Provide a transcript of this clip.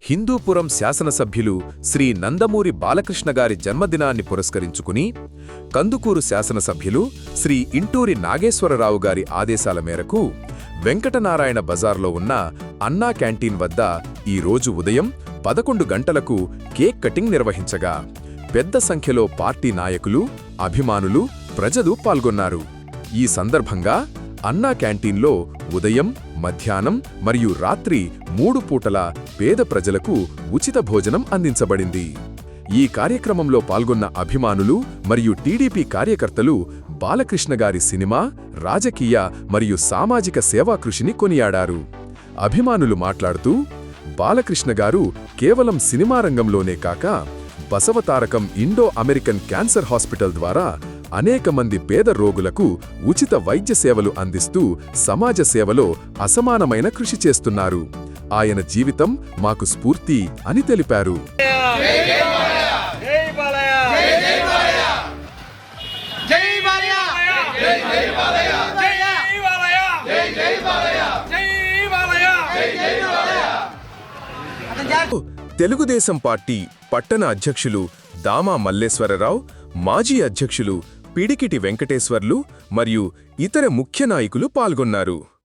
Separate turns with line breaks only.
హిందూపురం శాసనసభ్యులు శ్రీ నందమూరి బాలకృష్ణ గారి జన్మదినాన్ని పురస్కరించుకుని కందుకూరు శాసనసభ్యులు శ్రీ ఇంటూరి నాగేశ్వరరావు గారి ఆదేశాల మేరకు వెంకటనారాయణ బజార్లో ఉన్న అన్నా క్యాంటీన్ వద్ద ఈరోజు ఉదయం 11 గంటలకు కేక్ కటింగ్ నిర్వహించగా పెద్ద సంఖ్యలో పార్టీ నాయకులు, అభిమానులు, ప్రజలు పాల్గొన్నారు. ఈ సందర్భంగా అన్నా క్యాంటీన్లో ఉదయం, మధ్యాహ్నం మరియు రాత్రి 3 పూటల పేద ప్రజలకు ఉచిత భోజనం అందించబడింది. ఈ కార్యక్రమంలో పాల్గొన్న అభిమానులు మరియు టీడీపీ కార్యకర్తలు బాలకృష్ణ గారి సినిమా, రాజకీయ మరియు సామాజిక సేవా కృషిని కొనియాడారు. అభిమానులు మాట్లాడుతూ, బాలకృష్ణ గారు కేవలం సినిమా రంగంలోనే కాక బసవతారకం ఇండో-అమెరికన్ క్యాన్సర్ హాస్పిటల్ ద్వారా అనేక మంది పేద రోగులకు ఉచిత వైద్య సేవలు అందిస్తూ సమాజ సేవలో అసమానమైన కృషి చేస్తున్నారు. ఆయన జీవితం మాకు స్ఫూర్తి అని తెలిపారు. తెలుగుదేశం పార్టీ పట్టణ అధ్యక్షులు దామా మల్లేశ్వరరావు, మాజీ అధ్యక్షులు పిడికిటి వెంకటేశ్వర్లు మరియు ఇతర ముఖ్య నాయకులు పాల్గొన్నారు.